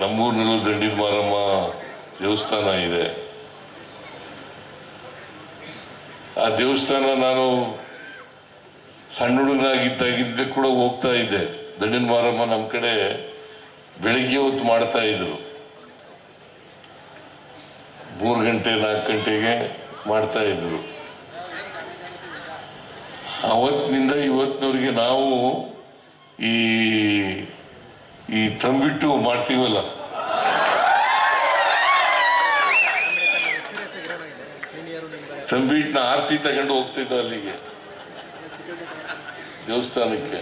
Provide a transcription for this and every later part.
ನಮ್ಮೂರಿನಲ್ಲೂ ದಂಡಿನ ಮಾರಮ್ಮ ದೇವಸ್ಥಾನ ಇದೆ. ಆ ದೇವಸ್ಥಾನ ನಾನು ಸಣ್ಣ ಹುಡುಗನಾಗಿದ್ದಾಗಿದ್ದೆ ಕೂಡ ಹೋಗ್ತಾ ಇದ್ದೆ. ದಂಡಿನ ಮಾರಮ್ಮ ನಮ್ಮ ಕಡೆ ಬೆಳಿಗ್ಗೆ ಹೊತ್ತು ಮಾಡ್ತಾ ಇದ್ರು, 3 ಗಂಟೆ 4 ಗಂಟೆಗೆ ಮಾಡ್ತಾ ಇದ್ರು. ಅವತ್ತಿನಿಂದ ಇವತ್ತಿನವರೆಗೆ ನಾವು ಈ ತಂಬಿಟ್ಟು ಮಾಡ್ತೀವಲ್ಲ, ತಂಬಿಟ್ಟನ ಆರತಿ ತಗೊಂಡು ಹೋಗ್ತಿದ್ದ ಅಲ್ಲಿಗೆ ದೇವಸ್ಥಾನಕ್ಕೆ.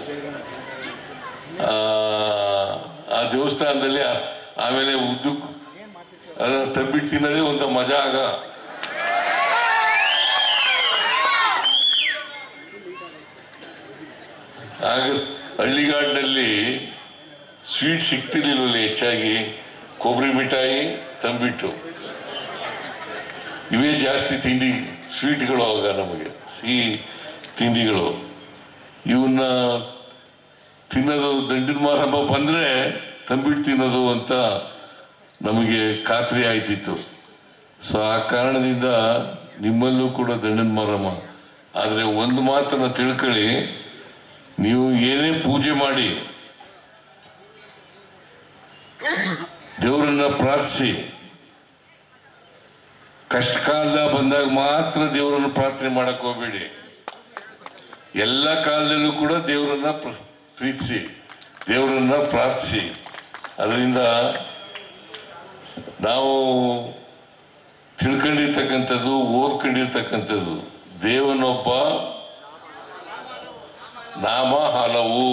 ಆ ದೇವಸ್ಥಾನದಲ್ಲಿ ಆಮೇಲೆ ಉದ್ದಕ್ಕೂ ತಂಬಿಟ್ಟು ತಿನ್ನೋದೇ ಒಂದು ಮಜಾ. ಆಗ ಹಳ್ಳಿಗಾಡಿನಲ್ಲಿ ಸ್ವೀಟ್ ಸಿಗ್ತಿರ್ಲಿಲ್ಲ, ಹೆಚ್ಚಾಗಿ ಕೊಬ್ಬರಿ ಮಿಠಾಯಿ, ತಂಬಿಟ್ಟು ಇವೇ ಜಾಸ್ತಿ ತಿಂಡಿ ಸ್ವೀಟ್ಗಳು. ಆಗ ನಮಗೆ ಸಿಹಿ ತಿಂಡಿಗಳು ಇವನ್ನ ತಿನ್ನೋದು, ದಂಡಿನ ಮಾರಮ್ಮ ಬಂದರೆ ತಂಬಿಟ್ಟು ತಿನ್ನೋದು ಅಂತ ನಮಗೆ ಖಾತ್ರಿ ಆಯ್ತಿತ್ತು. ಸೊ ಆ ಕಾರಣದಿಂದ ನಿಮ್ಮಲ್ಲೂ ಕೂಡ ದಂಡಿನ ಮಾರಮ್ಮ. ಆದರೆ ಒಂದು ಮಾತನ್ನು ತಿಳ್ಕೊಳ್ಳಿ, ನೀವು ಏನೇ ಪೂಜೆ ಮಾಡಿ ದೇವರನ್ನ ಪ್ರಾರ್ಥಿಸಿ, ಕಷ್ಟ ಕಾಲ ಬಂದಾಗ ಮಾತ್ರ ದೇವರನ್ನು ಪ್ರಾರ್ಥನೆ ಮಾಡಕ್ ಹೋಗ್ಬೇಡಿ. ಎಲ್ಲ ಕಾಲದಲ್ಲೂ ಕೂಡ ದೇವರನ್ನ ಪ್ರೀತಿಸಿ, ದೇವರನ್ನ ಪ್ರಾರ್ಥಿಸಿ. ಅದರಿಂದ ನಾವು ತಿಳ್ಕೊಂಡಿರ್ತಕ್ಕಂಥದ್ದು, ಓದ್ಕೊಂಡಿರ್ತಕ್ಕಂಥದ್ದು, ದೇವನೊಬ್ಬ ನಾಮ ಹಲವು.